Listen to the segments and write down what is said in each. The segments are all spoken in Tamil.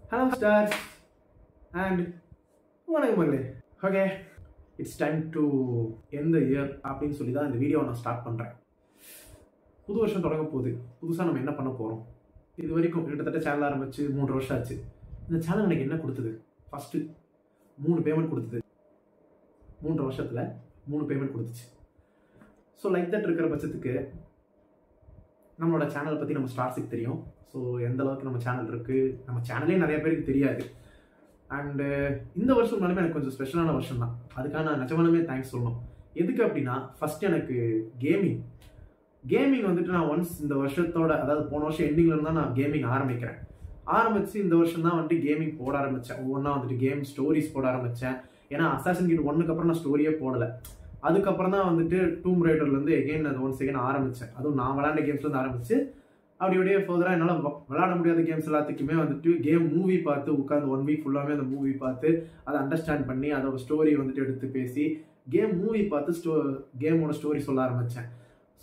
Hello stars and வணக்கம் மகளே. Okay, it's time to end the year அப்படின்னு சொல்லி தான் இந்த வீடியோவை நான் ஸ்டார்ட் பண்ணுறேன். புது வருஷம் தொடங்க போகுது. புதுசாக நம்ம என்ன பண்ண போகிறோம்? இது வரைக்கும் கிட்டத்தட்ட சேனல் ஆரம்பிச்சு 3 வருஷம் ஆச்சு. இந்த சேனல் எனக்கு என்ன கொடுத்தது? ஃபஸ்ட்டு 3 பேமெண்ட் கொடுத்தது. 3 வருஷத்தில் 3 பேமெண்ட் கொடுத்துச்சு. ஸோ லைக் தட் இருக்கிற பட்சத்துக்கு நம்மளோட சேனல் பற்றி நம்ம ஸ்டார்ஸுக்கு தெரியும். ஸோ எந்த அளவுக்கு நம்ம சேனல் இருக்குது, நம்ம சேனலே நிறைய பேருக்கு தெரியாது. அண்டு இந்த வருஷம் உண்மையுமே எனக்கு கொஞ்சம் ஸ்பெஷலான வருஷம் தான். அதுக்காக நான் நிஜமானமே தேங்க்ஸ் சொல்லணும். எதுக்கு அப்படின்னா, ஃபஸ்ட்டு எனக்கு கேமிங் வந்துட்டு நான் ஒன்ஸ் இந்த வருஷத்தோட, அதாவது போன வருஷம் எண்டிங்ல தான் நான் கேமிங் ஆரம்பிச்சு இந்த வருஷம் தான் வந்துட்டு கேமிங் போட ஆரம்பித்தேன். ஒவ்வொன்றா வந்துட்டு கேம் ஸ்டோரிஸ் போட ஆரம்பித்தேன். ஏன்னா அசாசின் கிரீட் 1க்கு அப்புறம் நான் ஸ்டோரியே போடலை. அதுக்கப்புறம் தான் வந்துட்டு டூம் ரைடர்லேருந்து எகெயின் அது ஒன்ஸ் எகெயின் ஆரம்பித்தேன். அதுவும் நான் விளையாண்ட கேம்ஸ்லேருந்து ஆரம்பிச்சு அப்படியே ஃபர்தராக என்னால் விளையாட முடியாத கேம்ஸ் எல்லாத்துக்குமே வந்துட்டு கேம் மூவி பார்த்து உட்காந்து 1 வீக் ஃபுல்லாகவே அந்த மூவி பார்த்து அதை அண்டர்ஸ்டாண்ட் பண்ணி அதோட ஸ்டோரி வந்துட்டு எடுத்து பேசி கேம் மூவி பார்த்து கேமோட ஸ்டோரி சொல்ல ஆரம்பித்தேன்.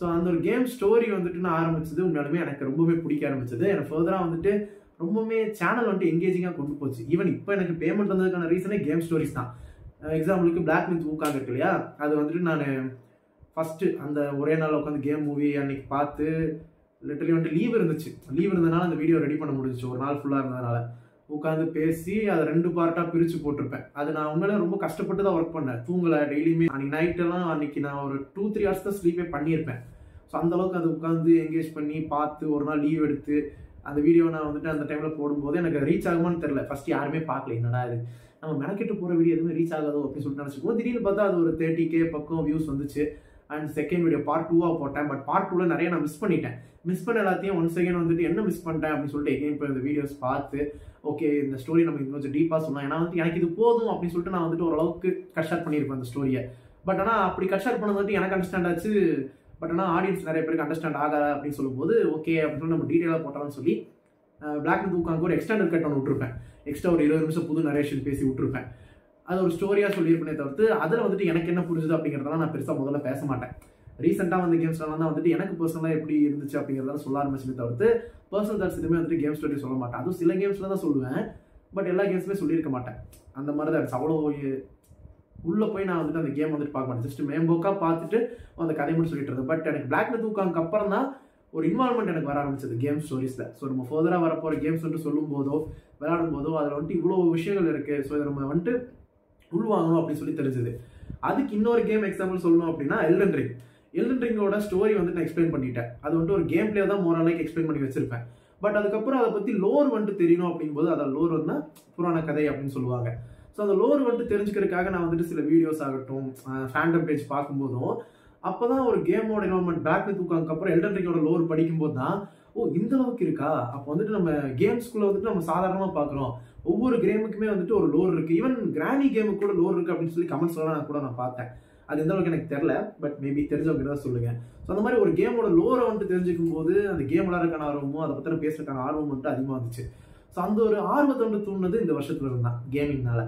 ஸோ அந்த ஒரு கேம் ஸ்டோரி வந்துட்டு நான் ஆரம்பிச்சது உண்மையாலுமே எனக்கு ரொம்பவே பிடிக்க ஆரம்பிச்சது. எனக்கு ஃபர்தராக வந்துட்டு ரொம்பவே சேனல் வந்துட்டு எங்கேஜிங்காக கொண்டு போச்சு. ஈவன் இப்போ எனக்கு பேமெண்ட் வந்ததுக்கான ரீசனே கேம் ஸ்டோரிஸ் தான். எக்ஸாம்பிளுக்கு பிளாக் மித் ஊக்காங்க இருக்கு இல்லையா, அது வந்துட்டு நான் ஃபஸ்ட்டு அந்த ஒரே நாள் உட்காந்து கேம் மூவி அன்னைக்கு பார்த்து லிட்டரலி வந்துட்டு லீவ் இருந்ததுனால அந்த வீடியோ ரெடி பண்ண முடிஞ்சிச்சு. ஒரு நாள் ஃபுல்லாக இருந்ததுனால உட்காந்து பேசி அதை 2 பார்ட்டாக பிரித்து போட்டிருப்பேன். அது நான் உண்மையிலே ரொம்ப கஷ்டப்பட்டு தான் ஒர்க் பண்ணேன். தூங்கலை டெய்லியுமே. அன்றைக்கி நைட்டெல்லாம் அன்றைக்கி நான் ஒரு 2-3 ஹவர்ஸ் தான் ஸ்லீப்பே பண்ணியிருப்பேன். ஸோ அந்தளவுக்கு அது உட்காந்து என்கேஜ் பண்ணி பார்த்து ஒரு நாள் லீவ் எடுத்து அந்த வீடியோ நான் வந்துட்டு அந்த டைமில் போடும்போது எனக்கு ரீச் ஆகுமான்னு தெரில. ஃபஸ்ட்டு யாருமே பார்க்கல, என்னடா இது நம்ம மெனக்கெட்டு போகிற வீடியோ எதுவுமே ரீச் ஆகாதோ அப்படின்னு சொல்லிட்டு நினச்சிக்குவோம். திடீர்னு பார்த்தா அது ஒரு 30K பக்கம் வியூஸ் வந்துச்சு. அண்ட் செகண்ட் வீடியோ பார்ட் 2 போட்டேன். பட் பார்ட் 2ல நிறைய நான் மிஸ் பண்ண எல்லாத்தையும் ஒன்ஸ் அகைன் வந்துட்டு என்ன மிஸ் பண்ணிட்டேன் அப்படின்னு சொல்லிட்டு எகைன் இப்போ இந்த வீடியோஸ் பார்த்து ஓகே இந்த ஸ்டோரி நம்ம கொஞ்சம் டீப்பாக சொல்லலாம். ஏன்னா வந்து எனக்கு இது போதும் அப்படின்னு சொல்லிட்டு நான் வந்துட்டு ஓரளவுக்கு கட் ஷார்ட் பண்ணியிருப்பேன் அந்த ஸ்டோரியை. பட் ஆனால் அப்படி கட் ஷார்ட் பண்ணது வந்துட்டு எனக்கு அண்டர்ஸ்டாண்ட் ஆச்சு. பட் ஆனால் ஆடியன்ஸ் நிறைய பேருக்கு அண்டர்ஸ்டாண்ட் ஆகாத அப்படின்னு சொல்லும்போது ஓகே அப்படின்னு சொல்லி நம்ம டீட்டெயிலாக போட்டாலும் சொல்லி பிளாக் மித் ஊக்காங்க ஒரு எக்ஸ்டெண்டட் கட் ஒன்று விட்டுருப்பேன். எக்ஸ்ட்ரா ஒரு 20 நிமிஷம் புது நரேஷன் பேசி விட்டுருப்பேன். அது ஒரு ஸ்டோரியாக சொல்லியிருப்பேனே தவிர்த்து அதில் வந்துட்டு எனக்கு என்ன புரிஞ்சுது அப்படிங்கிறதெல்லாம் நான் பெருசாக முதல்ல பேச மாட்டேன். ரீசெண்டாக வந்து கேம்ஸ்லாம் தான் வந்துட்டு எனக்கு பர்சனலாக எப்படி இருந்துச்சு அப்படிங்கிறத சொல்ல ஆரம்பிச்சதை தவிர்த்து பர்சனல் தாட்ஸ் எதுவுமே வந்துட்டு கேம் ஸ்டோரி சொல்ல மாட்டேன். அதுவும் சில கேம்ஸில் தான் சொல்லுவேன், பட் எல்லா கேம்ஸுமே சொல்லியிருக்க மாட்டேன். அந்த மாதிரி தான் இருந்துச்சு. அவ்வளோ உள்ளே போய் நான் வந்துட்டு அந்த கேம் வந்துட்டு பார்க்க மாட்டேன். ஜஸ்ட் மேம்போக்காக பார்த்துட்டு அந்த கதை மட்டும் சொல்லிட்டு இருந்தேன். பட் எனக்கு பிளாக் மித் ஊக்காங்க அப்புறம் தான் ஒரு இன்வால்மெண்ட் எனக்கு வர ஆரம்பிச்சது கேம் ஸ்டோரிஸில். ஸோ நம்ம ஃபர்தராக வரப்போகிற கேம்ஸ் வந்துட்டு சொல்லும் போதோ விளையாடும் போதோ அதில் வந்துட்டு இவ்வளோ விஷயங்கள் இருக்குது. ஸோ இதை நம்ம வந்துட்டு உள்வாங்கணும் அப்படின்னு சொல்லி தெரிஞ்சது. அதுக்கு இன்னொரு கேம் எக்ஸாம்பிள் சொல்லணும் அப்படின்னா எல்டன் ரிங்கோட ஸ்டோரி வந்துட்டு நான் எக்ஸ்பிளைன் பண்ணிட்டேன். அது வந்துட்டு ஒரு கேம் பிளே தான் மோரலாக எக்ஸ்பிளைன் பண்ணி வச்சிருப்பேன். பட் அதுக்கப்புறம் அதை பற்றி லோர் வந்துட்டு தெரியணும் அப்படிங்கும்போது அதை லோர் வந்து புராண கதை அப்படின்னு சொல்லுவாங்க. ஸோ அந்த லோர் வந்துட்டு தெரிஞ்சுக்கிறதுக்காக நான் வந்துட்டு சில வீடியோஸ் ஆகட்டும் ஃபேண்டம் பேஜ் பார்க்கும்போதும் அப்போ தான் ஒரு கேமோட இன்வால்மெண்ட் பிளாக் மித் ஊக்காங்க அப்புறம் எல்டன் ரிங்கோட லோர் படிக்கும்போது தான் இந்த அளவுக்கு இருக்கா. அப்போ வந்துட்டு நம்ம கேம்ஸ்குள்ளே வந்துட்டு நம்ம சாதாரணமாக பார்க்குறோம். ஒவ்வொரு கேமுக்குமே வந்துட்டு ஒரு லோர் இருக்குது. ஈவன் கிரானி கேமுக்கு கூட லோர் இருக்குது அப்படின்னு சொல்லி கமெண்ட்ஸ்லாம் கூட நான் பார்த்தேன். அது எந்த அளவுக்கு எனக்கு தெரில, பட் மேபி தெரிஞ்சவங்க தான் சொல்லுங்கள். ஸோ அந்த மாதிரி ஒரு கேமோட லோரை வந்துட்டு தெரிஞ்சுக்கும் போது அந்த கேம் விளையாடுறதுக்கான ஆர்வமும் அதை பற்றின பேசுறதுக்கான ஆர்வம் வந்துட்டு அதிகமாக வந்துச்சு. ஸோ அந்த ஒரு ஆர்வத்தை வந்து தூண்டினது இந்த வருஷத்துல இருந்தான் கேமிங்னால.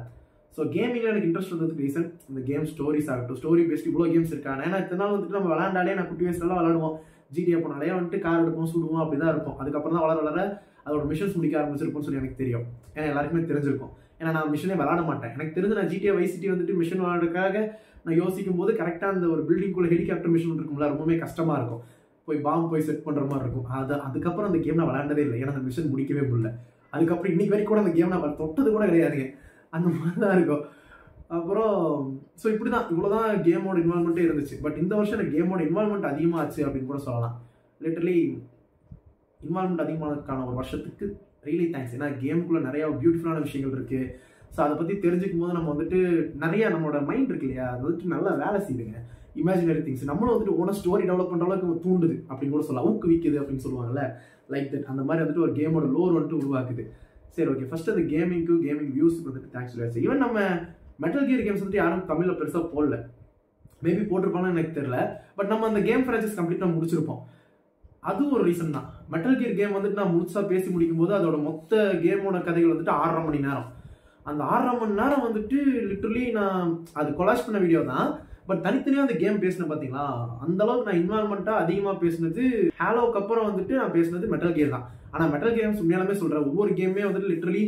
ஸோ கேமிங்கில் எனக்கு இன்ட்ரெஸ்ட் வந்ததுக்கு ரீசன் இந்த கேம் ஸ்டோரிஸ் ஆகட்டும். ஸ்டோரி பேஸ்ட் இவ்வளோ கேம்ஸ் இருக்காங்க. ஏன்னா இத்தனை நாள் வந்துட்டு நம்ம விளையாண்டாலே நான் குட்டி வயசுலாம் விளையாடுவோம். ஜிடிஏ போனாலே வந்துட்டு கார் எடுப்போம் சுடுவோம் அப்படி தான் இருக்கும். அதுக்கப்புறம் தான் வளர அதோட மிஷன்ஸ் முடிக்க ஆரம்பிச்சிருப்போம்னு சொல்லி எனக்கு தெரியும். ஏன்னா எல்லாருக்குமே தெரிஞ்சிருக்கும். ஏன்னா நான் மிஷனே விளையாட மாட்டேன். எனக்கு தெரிஞ்சு நான் ஜிடிஏ வைஸ் சிட்டி வந்துட்டு மிஷன் விளையாடுறதுக்காக நான் யோசிக்கும் போது கரெக்டாக அந்த ஒரு பில்டிங்குள்ள ஹெலிகாப்டர் மிஷன் இருக்கும்ல, ரொம்பவே கஷ்டமாக இருக்கும். போய் செட் பண்ணுற மாதிரி இருக்கும். அதுக்கப்புறம் அந்த கேம் நான் விளையாண்டதே இல்லை. ஏன்னா அந்த மிஷன் முடிக்கவே முடியல. அதுக்கப்புறம் இன்னைக்கு வரைக்கும் கூட அந்த கேம் நான் தொட்டது கூட கிடையாதுங்க. அந்த மாதிரி தான் இருக்கும். அப்புறம் ஸோ இப்படி தான் இவ்வளோதான் கேமோட இன்வால்மெண்ட்டே இருந்துச்சு. பட் இந்த வருஷம் எனக்கு கேமோட இன்வால்மெண்ட் அதிகமாக ஆச்சு அப்படின்னு கூட சொல்லலாம். லிட்டரலி இன்வால்மெண்ட் அதிகமானதுக்கான ஒரு வருஷத்துக்கு ரியலி தேங்க்ஸ். ஏன்னா கேமுக்குள்ளே நிறையா பியூட்டிஃபுல்லான விஷயங்கள் இருக்குது. ஸோ அதை பற்றி தெரிஞ்சுக்கும் போது நம்ம வந்துட்டு நிறையா நம்மளோட மைண்ட் இருக்கு இல்லையா, அது வந்துட்டு நல்லா வேலை செய்யுதுங்க. இமேஜினரி திங்ஸ் நம்மளும் வந்துட்டு ஓன ஸ்டோரி டெவலப் பண்ணுற அளவுக்கு தூண்டுது அப்படின்னு கூட சொல்லலாம். ஊக்குவிக்குது அப்படின்னு சொல்லுவாங்கல்ல, லைக் தட். அந்த மாதிரி வந்துட்டு ஒரு கேமோட லோர் வந்துட்டு உருவாக்குது. சரி ஓகே, ஃபர்ஸ்ட் அந்த கேமிங் வியூஸுக்கு வந்துட்டு தேங்க்ஸ் சொல்லியாச்சு. ஈவன் நம்ம மெட்டல் கியர் கேம்ஸ் வந்துட்டு யாரும் தமிழில் பெருசாக போடல. மேபி போட்டிருப்பாங்கன்னு எனக்கு தெரியல. பட் நம்ம அந்த கேம் ஃப்ரான்ச்சைஸ் கம்ப்ளீட்டாக முடிச்சிருப்போம். அதுவும் ஒரு ரீசன் தான். மெட்டல் கியர் கேம் வந்துட்டு நான் முழுசா பேசி முடிக்கும் போது அதோட மொத்த கேமோட கதைகள் வந்துட்டு 6.5 மணி நேரம். அந்த 6.5 மணி நேரம் வந்துட்டு லிட்டரலி நான் அது கொலாஷ் பண்ண வீடியோ தான். பட் தனித்தனியாக அந்த கேம் பேசினேன் பார்த்தீங்களா, அந்த அளவுக்கு நான் இன்வால்மெண்ட்டாக அதிகமாக பேசினது ஹேலோக்கு அப்புறம் வந்துட்டு நான் பேசினது மெட்டல் கியர் தான். ஆனால் மெட்டல் கேம்ஸ் உண்மையாலுமே சொல்கிறேன், ஒவ்வொரு கேமே வந்துட்டு லிட்டரலி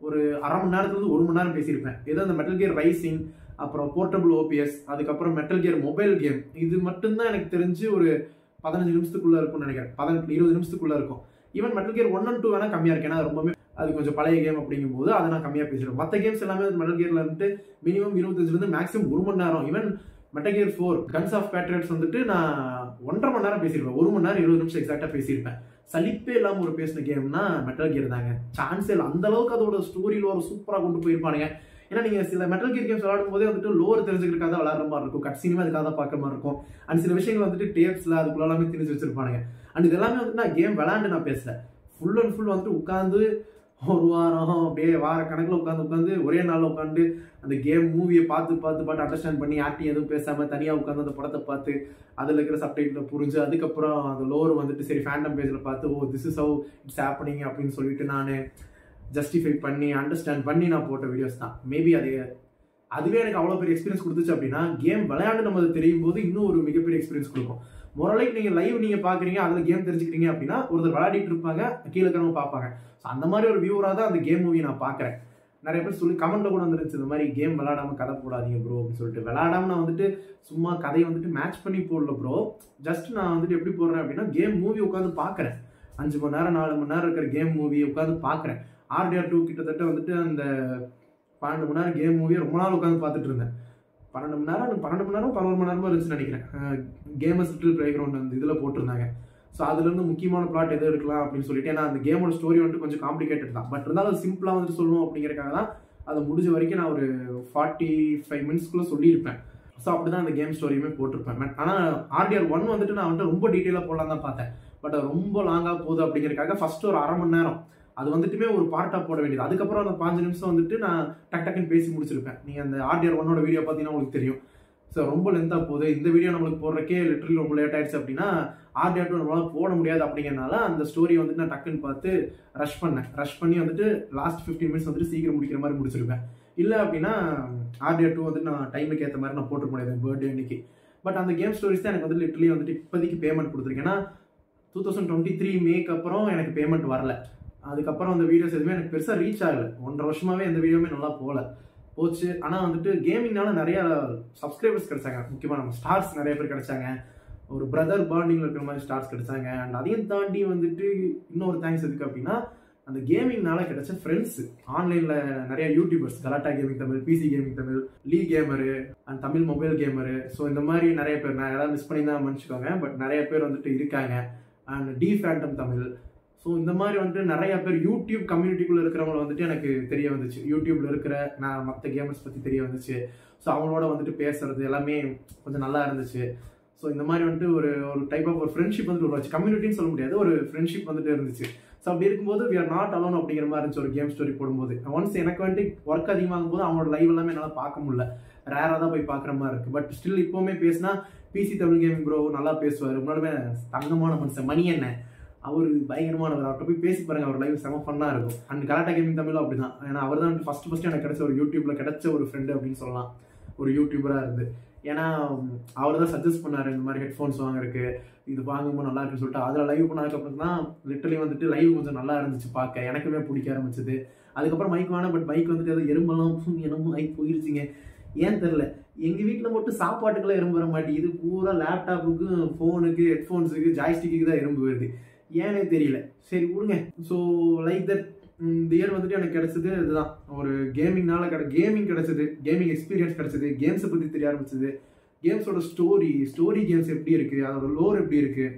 ஒரு அரை மணி நேரத்துலேருந்து 1 மணி நேரம் பேசியிருப்பேன். ஏதோ அந்த மெட்டல் கியர் ரைசிங், அப்புறம் போர்ட்டபிள் ஓபிஎஸ், அதுக்கப்புறம் மெட்டல் கியர் மொபைல் கேம், இது மட்டும்தான் எனக்கு தெரிஞ்சு ஒரு 15 நிமிஷத்துக்குள்ளே இருக்கும்னு நினைக்கிறேன். 20 நிமிஷத்துக்குள்ளே இருக்கும். ஈவன் மெட்டல் கியர் 1 and 2 வேணால் கம்மியாக இருக்கு, ஏன்னா ரொம்பவே அது கொஞ்சம் பழைய கேம் அப்படிங்கும்போது அதை நான் கம்மியாக பேசிடுவேன். மற்ற கேம்ஸ் எல்லாமே மெட்டல் கியரில் வந்துட்டு மினிமம் 25 மேக்ஸிமம் 1 மணி நேரம். Even Metal Gear 4 Guns of Patriots வந்துட்டு நான் 1.5 மணி நேரம் பேசியிருப்பேன். 1 மணி நேரம் 20 நிமிஷம் எக்ஸாக்டாக பேசியிருப்பேன். சலிப்பே இல்லாமல் ஒரு பேசின கேம்னா மெட்டல் கியர் தாங்க. சான்ஸே இல்லை. அந்த அளவுக்கு அதோட ஸ்டோரியில் ஒரு சூப்பராக கொண்டு போயிருப்பானுங்க. ஏன்னா நீங்கள் சில மெட்டல் கியர் கேம்ஸ் விளையாடும் போதே வந்துட்டு லோர் தெரிஞ்சுக்கிறதுக்காக தான் விளையாடுற மாதிரி இருக்கும், கட் சினிமா அதுக்காக தான் பார்க்குற மாதிரி இருக்கும். அண்ட் சில விஷயங்கள் வந்துட்டு டேப்ஸில் அதுக்குள்ள எல்லாமே திணிச்சு வச்சிருப்பானுங்க. அண்ட் இது எல்லாமே வந்துட்டு நான் கேம் விளையாண்டு நான் பேசல, ஃபுல் அண்ட் ஃபுல் வந்துட்டு உட்காந்து ஒரு வாரம் அப்படியே வார கணக்கில் உட்காந்து ஒரே நாளில் உட்காந்து அந்த கேம் மூவியை பார்த்து அண்டர்ஸ்டாண்ட் பண்ணி ஆக்டிங் எதுவும் பேசாமல் தனியாக உட்காந்து அந்த படத்தை பார்த்து அதில் இருக்கிற சப்டைட்டில் புரிஞ்சு அதுக்கப்புறம் அந்த லோர் வந்துட்டு சரி ஃபேண்டம் பேஜில் பார்த்து oh this is how it's happening அப்படின்னு சொல்லிட்டு நான் ஜஸ்டிஃபை பண்ணி அண்டர்ஸ்டாண்ட் பண்ணி நான் போட்ட வீடியோஸ் தான். மேபி அதுவே எனக்கு அவ்வளோ பெரிய எக்ஸ்பீரியன்ஸ் கொடுத்துச்சு அப்படின்னா கேம் விளையாண்டு நம்ம அது தெரியும் போது இன்னும் ஒரு மிகப்பெரிய எக்ஸ்பீரியன்ஸ் கொடுக்கும். மொரலைக்கு நீங்கள் லைவ் நீங்கள் பார்க்குறீங்க, அதில் கேம் தெரிஞ்சுக்கிறீங்க அப்படின்னா ஒருத்தர் விளையாடிட்டு இருப்பாங்க, கீழே இருக்கிறவங்க பார்ப்பாங்க. ஸோ அந்த மாதிரி ஒரு வியூவராக தான் அந்த கேம் மூவி நான் பார்க்குறேன். நிறைய பேர் சொல்லி கமெண்ட்டில் கூட வந்துருச்சு இந்த மாதிரி கேம் விளையாடாமல் கதை போடாதீங்க ப்ரோ அப்படின்னு சொல்லிட்டு. விளையாடாமல் நான் வந்துட்டு சும்மா கதையை வந்துட்டு மேட்ச் பண்ணி போடல ப்ரோ. ஜஸ்ட் நான் வந்துட்டு எப்படி போடுறேன் அப்படின்னா கேம் மூவி உட்காந்து பார்க்குறேன். 5 மணி நேரம் 4 மணி நேரம் இருக்கிற கேம் மூவியை உட்காந்து பார்க்குறேன். RDR 2 கிட்டத்தட்ட வந்துட்டு அந்த 12 மணி நேரம் கேம் மூவியை ரொம்ப நாள் உட்காந்து பார்த்துட்டு இருந்தேன். 12 மணி நேரம் 11 மணி நேரமாக இருந்துச்சுன்னு நினைக்கிறேன். கேமர்ஸ் லிட்டில் பிளே கிரவுண்ட் அந்த இதில் போட்டிருந்தாங்க. ஸோ அதுலேருந்து முக்கியமான பிளாட் எது எடுக்கலாம் அப்படின்னு சொல்லிட்டு, ஏன்னா அந்த கேமோட ஸ்டோரி வந்துட்டு கொஞ்சம் காம்ப்ளிகேட்டட் தான், பட் இருந்தாலும் சிம்பிளாக வந்துட்டு சொல்லணும் அப்படிங்கிறக்காக தான் அதை முடிஞ்ச வரைக்கும் நான் ஒரு 45 மினிட்ஸ்க்குள்ளே சொல்லியிருப்பேன். ஸோ அப்படி தான் அந்த கேம் ஸ்டோரியுமே போட்டிருப்பேன். ஆனால் RDR 1 வந்துட்டு நான் வந்துட்டு ரொம்ப டீட்டெயிலாக போடலாம் தான் பார்த்தேன், பட் அது ரொம்ப லாங்காக போகுது அப்படிங்கிறக்காக ஃபர்ஸ்ட் ஒரு அரை மணி நேரம் அது வந்துட்டுமே ஒரு பார்ட்டாக போட வேண்டியது. அதுக்கப்புறம் அந்த 5 நிமிஷம் வந்துட்டு நான் டக்குன்னு பேசி முடிச்சிருப்பேன். நீங்கள் அந்த RDR 1 வீடியோ பார்த்தீங்கன்னா உங்களுக்கு தெரியும். ஸோ ரொம்ப லென்த்தாக போகுது, இந்த வீடியோ நம்மளுக்கு போடுறக்கே லிட்டரலி ரொம்ப லேட் ஆயிடுச்சு அப்படின்னா RDR 2 நம்மளால் போட முடியாது அப்படிங்கிறனால அந்த ஸ்டோரியை வந்துட்டு நான் டக்குன்னு பார்த்து ரஷ் பண்ணி வந்துட்டு லாஸ்ட் 15 மினிட்ஸ் வந்துட்டு சீக்கிரம் முடிக்கிற மாதிரி முடிச்சிருப்பேன். இல்லை அப்படின்னா RDR 2 வந்துட்டு நான் டைமுக்கு ஏற்ற மாதிரி நான் போட்டு முடியாது பர்த்டே அன்னைக்கு. பட் அந்த கேம் ஸ்டோரிஸ் தான் எனக்கு வந்து லிட்டரலி வந்துட்டு இப்போதைக்கு பேமெண்ட் கொடுத்துருக்கேன். ஏன்னா 2023 மேக்கு அப்புறம் எனக்கு பேமெண்ட் வரல. அதுக்கப்புறம் அந்த வீடியோஸ் எதுவுமே எனக்கு பெருசாக ரீச் ஆகலை. 1.5 வருஷமாகவே எந்த வீடியோவுமே நல்லா போச்சு. ஆனால் வந்துட்டு கேமிங்னால நிறைய சப்ஸ்கிரைபர்ஸ் கிடைச்சாங்க. முக்கியமாக நம்ம ஸ்டார்ஸ் நிறைய பேர் கிடைச்சாங்க. ஒரு பிரதர் பாண்டிங்கில் இருக்கிற மாதிரி ஸ்டார்ஸ் கிடைச்சாங்க. அண்ட் அதையும் தாண்டி வந்துட்டு இன்னொரு தேங்க்ஸ் எதுக்கு அப்படின்னா அந்த கேமிங்னால கிடைச்ச ஃப்ரெண்ட்ஸ். ஆன்லைனில் நிறைய YouTubers, Galatta gaming Tamil, PC gaming Tamil, Lee gamer and Tamil mobile gamer. So இந்த மாதிரி நிறைய பேர், நான் யாராவது மிஸ் பண்ணி தான் மன்னிச்சுக்கோங்க, பட் நிறைய பேர் வந்துட்டு இருக்காங்க. And the fandom Tamil. So இந்த மாதிரி வந்துட்டு நிறைய பேர் யூடியூப் கம்யூனிட்டிக்குள்ளே இருக்கிறவங்கள வந்துட்டு எனக்கு தெரிய வந்துச்சு. யூடியூப்ல இருக்கிற நான் மற்ற கேமர்ஸ் பற்றி தெரிய வந்துச்சு. ஸோ அவங்களோட வந்துட்டு பேசுறது எல்லாமே கொஞ்சம் நல்லா இருந்துச்சு. ஸோ இந்த மாதிரி வந்துட்டு ஒரு டைப் ஆஃப் ஒரு ஃப்ரெண்ட்ஷிப் வந்துட்டு உருவாச்சு. கம்யூனிட்டின்னு சொல்ல முடியாது, ஒரு ஃப்ரெண்ட்ஷிப் வந்துட்டு இருந்துச்சு. ஸோ அப்படி இருக்கும்போது we are not alone அப்படிங்கிற மாதிரி இருந்துச்சு ஒரு கேம் ஸ்டோரி போடும்போது. ஒன்ஸ் எனக்கு வந்துட்டு ஒர்க் அதிகமாகும் போது அவங்களோட லைவ் எல்லாமே என்னால் பார்க்க முடியல, ரேராக தான் போய் பார்க்குற மாதிரி இருக்குது. பட் ஸ்டில் இப்போவுமே பேசினா பிசி தமிழ் கேமிங் ப்ரோ நல்லா பேசுவார். முன்னாலுமே தங்கமான மனுஷன் மணி என்ன, அவர் பயங்கரமானவர். அவர்கிட்ட போய் பேசி பாருங்க, அவர் லைவ் செம ஃபன்னாக இருக்கும். அண்ட் கலாட்டா கேமிங் தமிழும் அப்படி தான். ஏன்னா அவர் தான் ஃபர்ஸ்ட் எனக்கு கிடைச்ச ஒரு யூடியூப்ல கிடைச்ச ஒரு ஃப்ரெண்டு அப்படின்னு சொல்லலாம், ஒரு யூடியூபராக இருந்து. ஏன்னா அவர் தான் சஜஸ்ட் பண்ணார் இந்த மாதிரி ஹெட்ஃபோன்ஸ் வாங்குறதுக்கு, இது வாங்கும்போது நல்லா இருக்குன்னு சொல்லிட்டு. அதில் லைவ் பண்ணதுக்கப்புறம் தான் லிட்டரலி வந்துட்டு லைவ் கொஞ்சம் நல்லா இருந்துச்சு பார்க்க, எனக்குமே பிடிக்க ஆரம்பிச்சது. அதுக்கப்புறம் மைக் வாங்கினேன், பட் மைக் வந்துட்டு அது எறும்பெல்லாம் என்னமோ மைக் போயிருச்சுங்க, ஏன் தெரில. எங்கள் வீட்டில் மட்டும் சாப்பாட்டுக்கெல்லாம் எறும்பு வர மாட்டேங்குது, பூரா லேப்டாப்புக்கு, ஃபோனுக்கு, ஹெட்ஃபோன்ஸுக்கு, ஜாய்ஸ்டிக்கு தான் எறும்பு வருது, ஏனே தெரியல. சரி விடுங்க. ஸோ லைக் தட் இந்த இயர் வந்துட்டு எனக்கு கிடைச்சது இதுதான். ஒரு கேமிங்னால கேமிங் கிடைச்சது, கேமிங் எக்ஸ்பீரியன்ஸ் கிடைச்சது, கேம்ஸை பற்றி தெரிய ஆரம்பிச்சது, கேம்ஸோட ஸ்டோரி கேம்ஸ் எப்படி இருக்குது, அதோட லோர் எப்படி இருக்குது,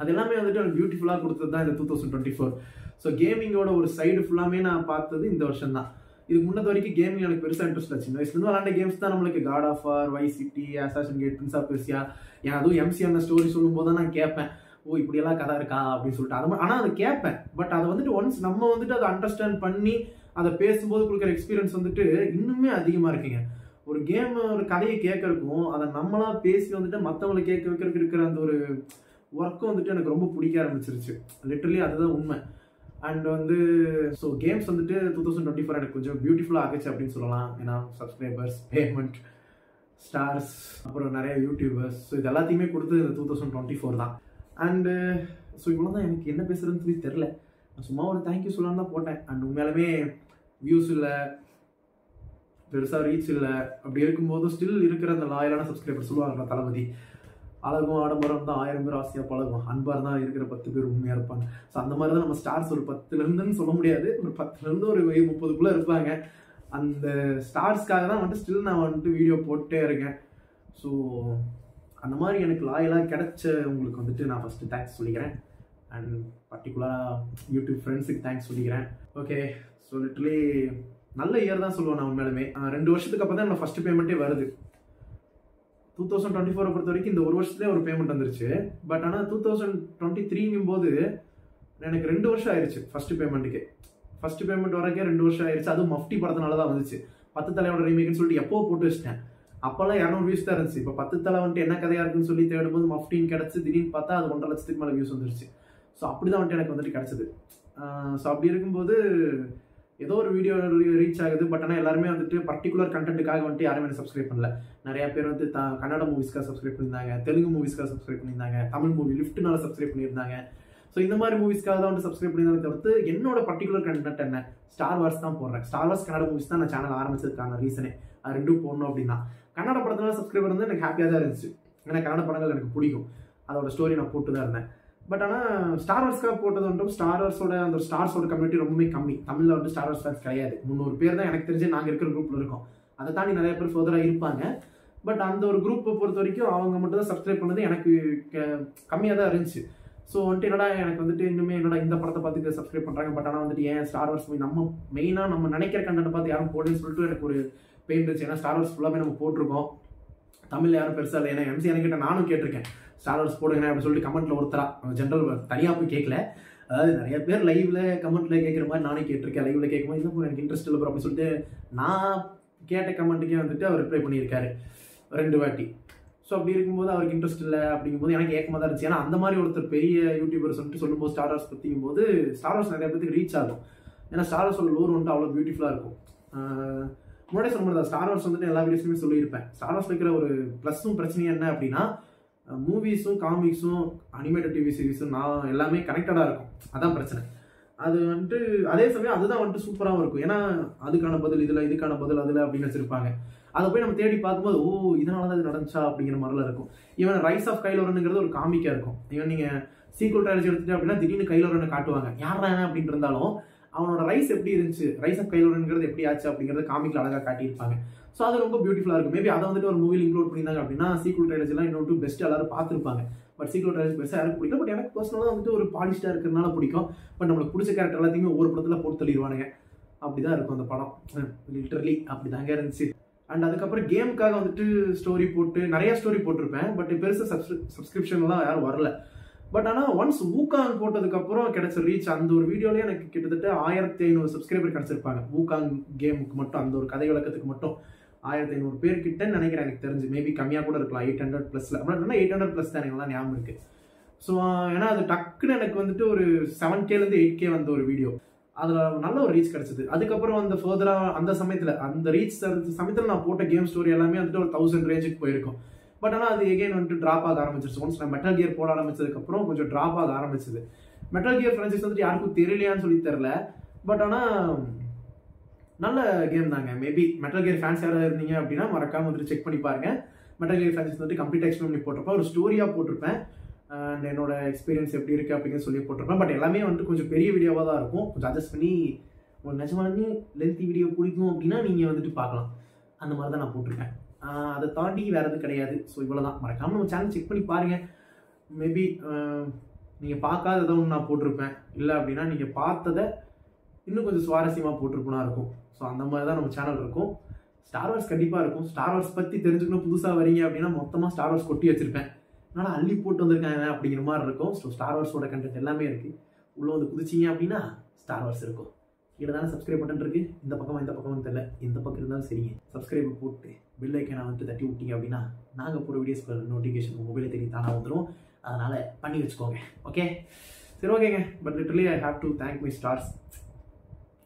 அது எல்லாமே வந்துட்டு எனக்கு பியூட்டிஃபுல்லாக கொடுத்தது தான் இந்த 2024. ஸோ கேமிங்கோட ஒரு சைடு ஃபுல்லாமே நான் பார்த்தது இந்த வருஷம் தான். இதுக்கு முன்னது வரைக்கும் கேமிங் எனக்கு பெருசாக இன்ட்ரெஸ்ட் ஆச்சு. சின்ன வயசுலேருந்து விளாண்ட கேம்ஸ் தான் நம்மளுக்கு God of War, Vice City, Assassin Creed, Prince of Persia. ஏன் அதுவும் MCM ஸ்டோரி சொல்லும் போது தான் நான் கேட்பேன், ஓ இப்படியெல்லாம் கதை இருக்கா அப்படின்னு சொல்லிட்டு. அது ஆனால் அதை கேட்பேன், பட் அதை வந்துட்டு ஒன்ஸ் நம்ம வந்துட்டு அதை அண்டர்ஸ்டாண்ட் பண்ணி அதை பேசும்போது கொடுக்குற எக்ஸ்பீரியன்ஸ் வந்துட்டு இன்னுமே அதிகமாக இருக்குங்க. ஒரு கேம் ஒரு கதையை கேட்கறதுக்கும் அதை நம்மளா பேசி வந்துட்டு மற்றவங்களை கேட்க வைக்கிறதுக்கு இருக்கிற அந்த ஒரு ஒர்க்கும் வந்துட்டு எனக்கு ரொம்ப பிடிக்க ஆரம்பிச்சிருச்சு. லிட்டரலி அதுதான் உண்மை. அண்ட் வந்து ஸோ கேம்ஸ் வந்துட்டு 2024 எனக்கு கொஞ்சம் பியூட்டிஃபுல்லாக ஆகிச்சு அப்படின்னு சொல்லலாம். ஏன்னா சப்ஸ்கிரைபர்ஸ், பேமெண்ட், ஸ்டார்ஸ், அப்புறம் நிறைய யூடியூபர்ஸ், ஸோ இது எல்லாத்தையுமே கொடுத்து 2024 தான். அண்டு ஸோ இவ்வளோ தான். எனக்கு என்ன பேசுறதுன்னு சொல்லி தெரில, சும்மா ஒரு தேங்க்யூ சொல்லலான்னு தான் போட்டேன். அண்ட் உண்மையாலுமே வியூஸ் இல்லை, பெருசாக ரீச் இல்லை. அப்படி இருக்கும்போது ஸ்டில் இருக்கிற அந்த லாயலான சப்ஸ்கிரைபர் சொல்லுவாங்க தளபதி அழகும் ஆடம்பரம் தான் 1000 பேர் ஆசையாக பழகும், அன்பார் தான் இருக்கிற 10 பேர் உண்மையாக இருப்பாங்க. ஸோ அந்த மாதிரி தான் நம்ம ஸ்டார்ஸ் ஒரு 10லேருந்துன்னு சொல்ல முடியாது, ஒரு 10லேருந்து ஒரு 30க்குள்ளே இருப்பாங்க. அந்த ஸ்டார்ஸ்க்காக தான் வந்துட்டு ஸ்டில் நான் வந்துட்டு வீடியோ போட்டே இருக்கேன். ஸோ அந்த மாதிரி எனக்கு லாயலாக கிடைச்ச உங்களுக்கு வந்துட்டு நான் ஃபஸ்ட்டு தேங்க்ஸ் சொல்லிக்கிறேன். அண்ட் பர்டிகுலராக யூடியூப் ஃப்ரெண்ட்ஸுக்கு தேங்க்ஸ் சொல்லிக்கிறேன். ஓகே, ஸோ லிட்டரலி நல்ல இயர் தான் சொல்லுவேன் நான் உண்மையிலுமே. 2 வருஷத்துக்கு அப்புறம் தான் என்னோட ஃபஸ்ட்டு பேமெண்ட்டே வருது. 2024 பொறுத்த வரைக்கும் இந்த ஒரு வருஷத்துலேயே ஒரு பேமெண்ட் வந்துருச்சு. பட் ஆனால் 2023ங்கும் போது எனக்கு 2 வருஷம் ஆயிடுச்சு ஃபஸ்ட்டு பேமெண்ட்டுக்கு. ஃபஸ்ட்டு பேமெண்ட் வரக்கே 2 வருஷம் ஆயிடுச்சு. அதுவும் மஃப்டி படத்தினால தான் வந்துச்சு. 10 தலையோட ரீமேக்னு சொல்லிட்டு எப்போ போட்டு வச்சிட்டேன். அப்போல்லாம் 200 வியூஸ் தான் இருந்துச்சு. இப்போ 10 தலை வந்துட்டு என்ன கதையாக இருக்குன்னு சொல்லி தேடும்போது மஃப்டின்னு கிடச்சி திடீர்னு பார்த்தா அது 1.5 லட்சத்துக்கு மேலே வியூஸ் வந்துருச்சு. ஸோ அப்படி தான் வந்துட்டு எனக்கு வந்துட்டு கிடச்சிது. ஸோ அப்படி இருக்கும்போது ஏதோ ஒரு வீடியோ ரீச் ஆகுது. பட் ஆனால் எல்லாருமே வந்துட்டு பர்டிகுலர் கண்டென்ட்டுக்காக வந்துட்டு யாருமே எனக்கு சப்ஸ்கிரைப் பண்ணல. நிறையா பேர் வந்து கன்னட மூவிஸ்க்காக சப்ஸ்கிரைப் பண்ணியிருந்தாங்க, தெலுங்கு மூவிஸ்க்காக சப்ஸ்கிரைப் பண்ணியிருந்தாங்க, தமிழ் மூவி லிஃப்ட்னால சப்ஸ்கிரைப் பண்ணியிருந்தாங்க. ஸோ இந்த மாதிரி மூவிஸ்க்காக தான் வந்து சப்ஸ்கிரைப் பண்ணியிருந்தாங்க தவிர்த்து என்னோட பர்டிகுலர் கண்டென்ட் என்ன, ஸ்டார் வார்ஸ் தான் போடுறேன். ஸ்டார் வார்ஸ் கன்னட மூவிஸ் தான் நான் சேனல் ஆரம்பிச்சதுக்கான ரீசனே. அது 2 போடணும் அப்படின்னா கன்னட படத்தினால சப்ஸ்கிரைபர் வந்து எனக்கு ஹாப்பியாக தான் இருந்துச்சு. ஏன்னா கன்னட படங்கள் எனக்கு பிடிக்கும், அதோட ஸ்டோரி நான் போட்டு தான் இருந்தேன். பட் ஆனால் ஸ்டார் வார்ஸ்க்காக போட்டது வந்துட்டு ஸ்டார் வார்ஸோட அந்த ஸ்டார்ஸோட கம்யூனிட்டி ரொம்பவே கம்மி. தமிழில் வந்து ஸ்டார் வார்ஸ் ஃபேன்ஸ் கிடையாது. 300 பேர் தான் எனக்கு தெரிஞ்சு நாங்கள் இருக்கிற குரூப்பில் இருக்கோம். அதை தாண்டி நிறைய பேர் ஃபர்தராக இருப்பாங்க. பட் அந்த ஒரு குரூப்பை பொறுத்த வரைக்கும் அவங்க மட்டும் தான் சப்ஸ்கிரைப் பண்ணது எனக்கு கம்மியாக தான் இருந்துச்சு. ஸோ வந்துட்டு என்னடா எனக்கு வந்துட்டு இன்னுமே என்னடா இந்த படத்தை பார்த்துட்டு சப்ஸ்கிரைப் பண்ணுறாங்க. பட் ஆனால் வந்துட்டு ஏன் ஸ்டார் வார்ஸ் மூவி நம்ம மெயினாக நம்ம நினைக்கிற கண்டென்ட் பார்த்து யாரும் போடுன்னு சொல்லிட்டு எனக்கு ஒரு பெயின் இருந்துச்சு. ஏன்னா ஸ்டார் வார்ஸ் ஃபுல்லாமே நம்ம போட்டிருக்கோம், தமிழில் யாரும் பெருசாக இல்லை. ஏன்னா MC என்கிட்ட நானும் கேட்டிருக்கேன் ஸ்டார் வார்ஸ் போடுங்க அப்படின்னு சொல்லிட்டு கமெண்ட்டில் ஒருத்தரா ஜென்ரல் தனியாக போய் கேட்கல. அதாவது நிறைய பேர் லைவ்ல கமெண்ட்ல கேட்குற மாதிரி நானே கேட்டிருக்கேன். லைவ்ல கேட்கும்போது இல்லை எனக்கு இன்ட்ரெஸ்ட் இல்லை அப்படின்னு சொல்லிட்டு நான் கேட்ட கமெண்ட்டுக்கே வந்துட்டு அவர் ரிப்ளை பண்ணியிருக்காரு 2 வாட்டி. ஸோ அப்படி இருக்கும்போது அவருக்கு இன்ட்ரெஸ்ட் இல்லை அப்படிங்கும்போது எனக்கு ஏக்கமாக தான் இருந்துச்சு. ஏன்னா அந்த மாதிரி ஒருத்தர் பெரிய யூடியூபர் சொல்லிட்டு சொல்லும்போது ஸ்டார் வார்ஸ் பற்றிக்கும் போது ஸ்டார் வார்ஸ் நிறைய பேருக்கு ரீச் ஆகும். ஏன்னா ஸ்டார் வார்ஸோட லோர் வந்துட்டு அவ்வளோ பியூட்டிஃபுல்லாக இருக்கும். முன்னாடி சொல்ல முடியாது, ஸ்டார் வார்ஸ் வந்துட்டு எல்லா வீடியோஸுமே சொல்லியிருப்பேன். ஸ்டார் வார்ஸ் இருக்கிற ஒரு ப்ளஸும் பிரச்சனையும் என்ன அப்படின்னா மூவிஸும் காமிக்ஸும் அனிமேட்டட் டிவி சீரிஸும் நான் எல்லாமே கனெக்டடாக இருக்கும். அதான் பிரச்சனை. அது வந்துட்டு அதே சமயம் அதுதான் வந்துட்டு சூப்பராகவும் இருக்கும். ஏன்னா அதுக்கான பதில் இதில், இதுக்கான பதில் அதில் அப்படின்னு வச்சிருப்பாங்க. அதை போய் நம்ம தேடி பார்க்கும்போது ஓ இதனால தான் இது நடந்துச்சா அப்படிங்கிற மாதிரிலாம் இருக்கும். ஈவன் ரைஸ் ஆஃப் கைலோரனுங்கிறது ஒரு காமிக்காக இருக்கும். ஈவன் நீங்கள் சீக்வல் ட்ரைலர்ஸ் எடுத்துட்டு அப்படின்னா திடீர்னு கைலோரனை காட்டுவாங்க. யாரா அப்படின்னு இருந்தாலும் அவனோட ரைஸ் எப்படி இருந்துச்சு, ரைஸ் ஆஃப் கைலோரனுங்கிறது எப்படி ஆச்சு அப்படிங்கிறத காமிக்கில் அழகாக காட்டியிருப்பாங்க. ஸோ அது ரொம்ப பியூட்டிஃபுல்லாக இருக்கும். மேபி அதை வந்துட்டு ஒரு மூவியில் இன்க்ளூட் பண்ணியிருந்தாங்க அப்படின்னா சீக்வல் ட்ரைலர்ஸ் எல்லாம் இன்னொரு பெஸ்ட் எல்லாரும் பார்த்துருப்பாங்க. பட் சீக்வல் ட்ரைலர்ஸ் பெருசாக யாருக்கு பிடிக்கும். பட் எனக்கு பர்சனலாக வந்துட்டு ஒரு பாலிஷ்டாக இருக்கிறதுனால பிடிக்கும். பட் நம்மளுக்கு பிடிச்ச கேரக்டர் எல்லாத்தையுமே ஒவ்வொரு படத்தில் போட்டு தள்ளிடுவானுங்க. அப்படிதான் இருக்கும் அந்த படம். லிட்டரலி அப்படி தாங்க இருந்துச்சு. அண்ட் அதுக்கப்புறம் கேமுக்காக வந்துட்டு ஸ்டோரி போட்டு நிறைய ஸ்டோரி போட்டிருப்பேன். பட் பெருசாக சப்ஸ்கிரிப்ஷன்லாம் யாரும் வரல. பட் ஆனால் ஒன்ஸ் வூகாங் போட்டதுக்கப்புறம் கிடைச்ச ரீச், அந்த ஒரு வீடியோலேயே எனக்கு கிட்டத்தட்ட 1500 சப்ஸ்கிரைபர் கிடச்சிருப்பாங்க. வூகாங் கேமுக்கு மட்டும், அந்த ஒரு கதை விளக்கத்துக்கு மட்டும் 1500 பேர் கிட்டன்னு நினைக்கிறேன் எனக்கு தெரிஞ்சு. மேபி கம்மியாக கூட இருக்கலாம், 800+. அப்படின்னா 800+ தான் எனக்கு ஞாபகம் இருக்கு. ஸோ ஏன்னா அது டக்குன்னு எனக்கு வந்துட்டு ஒரு 7Kலேருந்து 8K வந்த ஒரு வீடியோ, அதில் நல்ல ஒரு ரீச் கிடச்சிது. அதுக்கப்புறம் அந்த ஃபர்தராக அந்த சமயத்தில் அந்த ரீச் சமயத்தில் நான் போட்ட கேம் ஸ்டோரி எல்லாமே வந்துட்டு ஒரு 1000 ரேஞ்சுக்கு போயிருக்கும். பட் ஆனால் அது எகைன் வந்துட்டு ட்ராப் ஆக ஆரம்பிச்சிருச்சு. ஒன்ஸ் நான் மெட்டல் கியர் போட ஆரம்பிச்சதுக்கப்புறம் கொஞ்சம் ட்ராப் ஆக ஆரம்பிச்சது. மெட்டல் கியர் ஃப்ரான்ச்சைஸ் வந்துட்டு யாருக்கும் தெரியலையான்னு சொல்லி தெரில. பட் ஆனால் நல்ல கேம் தாங்க. மேபி மெட்டல் கியர் ஃபேன்ஸ் யாராவது இருந்தீங்க அப்படின்னா மறக்காம வந்துட்டு செக் பண்ணி பாருங்க. மெட்டல் கியர் ஃப்ரான்ச்சைஸ் வந்துட்டு கம்ப்ளீட் எக்ஸ்பிளைன் பண்ணி போட்டிருப்பேன், ஒரு ஸ்டோரியாக போட்டிருப்பேன். அண்ட் என்னோட எக்ஸ்பீரியன்ஸ் எப்படி இருக்குது அப்படிங்கிறது சொல்லி போட்டிருப்பேன். பட் எல்லாமே வந்துட்டு கொஞ்சம் பெரிய வீடியோவாக தான் இருக்கும். கொஞ்சம் அட்ஜஸ்ட் பண்ணி ஒரு நிஜமாலுமே லென்த்தி வீடியோ பிடிக்கும் அப்படின்னா நீங்கள் வந்துட்டு பார்க்கலாம். அந்த மாதிரி தான் நான் போட்டிருக்கேன். அதை தாண்டி வேறு எதுவும் கிடையாது. ஸோ இவ்வளோ தான். மறக்காமல் நம்ம சேனல் செக் பண்ணி பாருங்கள். மேபி நீங்கள் பார்க்காததை ஒன்று நான் போட்டிருப்பேன், இல்லை அப்படின்னா நீங்கள் பார்த்ததை இன்னும் கொஞ்சம் சுவாரஸ்யமாக போட்டிருப்போனா இருக்கும். ஸோ அந்த மாதிரி தான் நம்ம சேனல் இருக்கும். ஸ்டார் வார்ஸ் கண்டிப்பாக இருக்கும். ஸ்டார் வார்ஸ் பற்றி தெரிஞ்சுக்கணும், புதுசாக வரீங்க அப்படின்னா மொத்தமாக ஸ்டார் வார்ஸ் கொட்டி வச்சுருப்பேன். அதனால் அள்ளி போட்டு வந்திருக்காங்க அப்படிங்கிற மாதிரி இருக்கும். ஸோ ஸ்டார் வார்ஸோட கண்டென்ட் எல்லாமே இருக்குது. உள்ளே வந்து குதிச்சிங்க அப்படின்னா ஸ்டார் வார்ஸ் இருக்கும். கீழே தானே சப்ஸ்கிரைப் பட்டன் இருக்குது. இந்த பக்கமாக இந்த பக்கம்னு தெரியல, எந்த பக்கம் இருந்தாலும் சரிங்க. சப்ஸ்கிரைப் போட்டு பெல் ஐக்கானை வந்துட்டு தட்டி விட்டீங்க அப்படின்னா நாங்கள் போகிற வீடியோஸ்க்கு நோட்டிஃபிகேஷன் மொபைலில் தேடி தானாக வந்துடும். அதனால் பண்ணி வச்சுக்கோங்க. ஓகே, சரி, ஓகேங்க. But literally I have to thank my stars.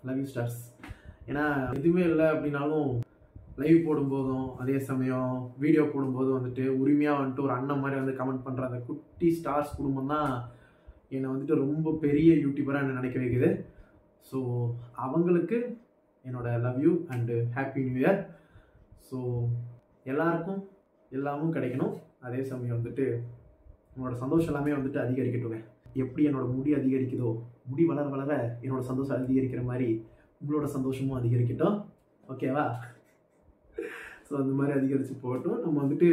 Love you stars. ஏன்னா எதுவுமே இல்லை அப்படின்னாலும் லைவ் போடும்போதும் அதே சமயம் வீடியோ போடும்போதும் வந்துட்டு உரிமையாக வந்துட்டு ஒரு அண்ணன் மாதிரி வந்து கமெண்ட் பண்ணுற அந்த குட்டி ஸ்டார்ஸ் குடும்பம் தான் என்னை வந்துட்டு ரொம்ப பெரிய யூடியூபராக என்ன நினைக்க வைக்குது. ஸோ அவங்களுக்கு என்னோட love you and happy new year. So எல்லாருக்கும் எல்லாமும் கிடைக்கணும், அதே சமயம் வந்துட்டு உங்களோட சந்தோஷம் எல்லாமே வந்துட்டு அதிகரிக்கட்டுங்க. எப்படி என்னோட முடி அதிகரிக்குதோ, முடி வளர வளர என்னோட சந்தோஷம் அதிகரிக்கிற மாதிரி உங்களோட சந்தோஷமும் அதிகரிக்கட்டும். ஓகேவா? ஸோ அந்த மாதிரி அதிகரித்து போகட்டும். நம்ம வந்துட்டு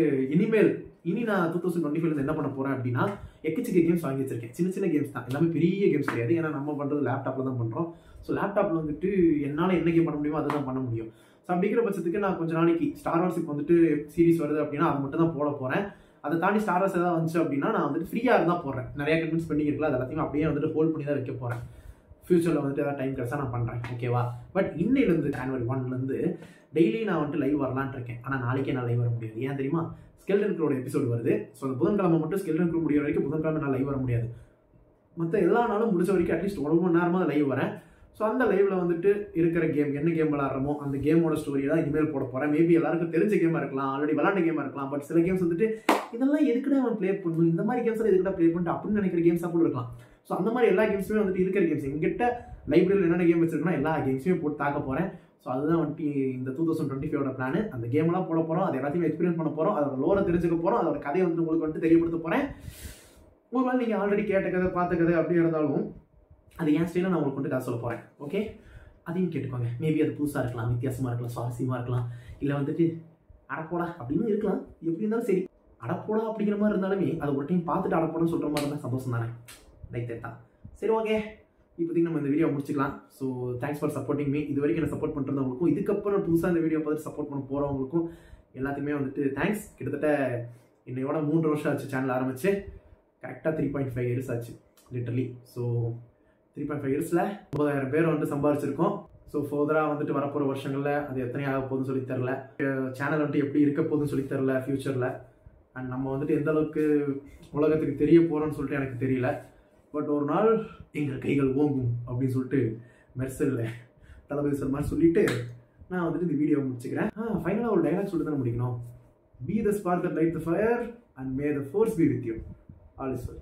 இனி நான் 2025 என்ன பண்ண போகிறேன் அப்படின்னா, எக்கச்சக்க கேம்ஸ் வாங்கி வச்சிருக்கேன். சின்ன சின்ன கேம்ஸ் தான், எல்லாமே பெரிய கேம்ஸ் கிடையாது. ஏன்னா நம்ம பண்ணுறது லேப்டாப்பில் தான் பண்ணுறோம். ஸோ லேப்டாப்பில் வந்துட்டு என்னால் என்ன கேம் பண்ண முடியுமோ அதை தான் பண்ண முடியும். ஸோ அப்படிங்கிற பட்சத்துக்கு நான் கொஞ்சம் நாளைக்கு ஸ்டார் வார்ஸ் இப்போ வந்துட்டு சீரிஸ் வருது அப்படின்னா அது மட்டும் தான் போட போகிறேன். அதை தாண்டி ஸ்டார் வார்ஸ் ஏதாவது வந்துச்சு அப்படின்னா நான் வந்துட்டு ஃப்ரீயாக இருந்தால் போடுறேன். நிறைய கன்வின்ஸ் பண்ணி இருக்கலாம், அது எல்லாத்தையும் அப்படியே வந்துட்டு ஹோல்ட் பண்ணி தான் வைக்க போகிறேன். ஃபியூச்சரில் வந்துட்டு ஏதாவது டைம் கிடைச்சா நான் பண்ணுறேன். ஓகேவா? பட் இன்னையிலேருந்து January 1 டெய்லி நான் வந்துட்டு லைவ் வரலான்னு இருக்கேன். ஆனால் நாளைக்கே நான் லைவ் வர முடியாது. ஏன் தெரியுமா? ஸ்கெல்டன் க்ரூவோட எபிசோடு வருது. ஸோ அந்த புதன்கிழமை மட்டும் ஸ்கெல்டன் க்ரூ முடிய வரைக்கும் புதன்கிழமை நான் லைவ் வர முடியாது. மற்ற எல்லா நாளும் முடிச்ச வரைக்கும் அட்லீஸ்ட் 1 மணி நேரமாக லைவ் வரேன். ஸோ அந்த லைவ்ல வந்துட்டு இருக்கிற கேம், என்ன கேம் விளாட்றமோ அந்த கேமோட ஸ்டோரி தான் இனிமேல் போட போகிறேன். மேபி எல்லாருக்கும் தெரிஞ்ச கேமாக இருக்கலாம், ஆல்ரெடி விளாண்ட கேமாக இருக்கலாம். பட் சில கேம்ஸ் வந்துட்டு இதெல்லாம் எதுக்குடா அவன் ப்ளே பண்ணணும், இந்த மாதிரி கேம்ஸ் எதுக்குடா ப்ளே பண்ணிட்டு அப்படின்னு நினைக்கிற கேம்ஸாக கூட இருக்கலாம். ஸோ அந்த மாதிரி எல்லா கேம்ஸுமே வந்துட்டு இருக்கிற கேம்ஸ் எங்கிட்ட லைப்ரரியில் என்னென்ன கேம் வச்சிருக்கோன்னா எல்லா கேம்ஸையும் போட்டு தாக்க போகிறேன். ஸோ அதுதான் வந்துட்டு இந்த 2025 பிளான். அந்த கேம்லாம் போட போகிறோம், அது எல்லாத்தையும் எக்ஸ்பீரியன்ஸ் பண்ண போகிறோம், அதோட லோரை தெரிஞ்சுக்க போகிறோம், அதோட கதையை வந்து உங்களுக்கு வந்துட்டு தெரியப்படுத்த போகிறேன். ஒருவேளை நீங்கள் ஆல்ரெடி கேட்ட கதை பார்த்த கதை அப்படி இருந்தாலும் அது என் ஸ்டைலில் நான் உங்களுக்கு வந்து கதை சொல்ல போகிறேன். ஓகே, அதையும் கேட்டுக்கோங்க. மேபி அது புதுசாக இருக்கலாம், வித்தியாசமாக இருக்கலாம், சுவாரஸ்யமாக இருக்கலாம், இல்லை வந்துட்டு அடப்போடா அப்படின்னு இருக்கலாம். எப்படி இருந்தாலும் சரி, அடப்போடா அப்படிங்கிற மாதிரி இருந்தாலுமே அது ஒரு டைம் பார்த்துட்டு அடப்போடான்னு சொல்கிற மாதிரி இருந்தால் சந்தோஷம் தானே. லைக் தட் தான். சரி, ஓகே, இப்போதைக்கு நம்ம இந்த வீடியோ முடிச்சுக்கலாம். So thanks for supporting me. இது வரைக்கும் என்ன சப்போர்ட் பண்ணுறவங்களுக்கும் இதுக்கப்புறம் புதுசாக இந்த வீடியோ பார்த்து சப்போர்ட் பண்ண போகிறவங்களுக்கும் எல்லாத்தையுமே வந்துட்டு தேங்க்ஸ். கிட்டத்தட்ட என்னையோட 3 வருஷம் ஆச்சு சேனல் ஆரம்பிச்சு. கரெக்டாக 3.5 இயர்ஸ் ஆச்சு லிட்டரலி. ஸோ 3.5 இயர்ஸில் 90,000 பேர் வந்துட்டு சம்பாரிச்சிருக்கோம். ஸோ ஃபர்தராக வந்துட்டு வரப்போகிற வருஷங்களில் அது எத்தனை ஆக போகுதுன்னு சொல்லி தெரில. சேனல் வந்துட்டு எப்படி இருக்க போகுதுன்னு சொல்லி தெரில ஃப்யூச்சரில். அண்ட் நம்ம வந்துட்டு எந்த அளவுக்கு உலகத்துக்கு தெரிய போகிறோன்னு சொல்லிட்டு எனக்கு தெரியல. பட் ஒரு நாள் எங்கள் கைகள் ஓங்கும் அப்படின்னு சொல்லிட்டு மெர்சலில் தளபதி சல்மான் சொல்லிட்டு நான் வந்துட்டு இந்த வீடியோ முடிச்சுக்கிறேன். ஃபைனலாக ஒரு டைலாக் சொல்லிட்டு தானே முடிக்கணும். Be the spark that light the fire and may the force be with you. All is well.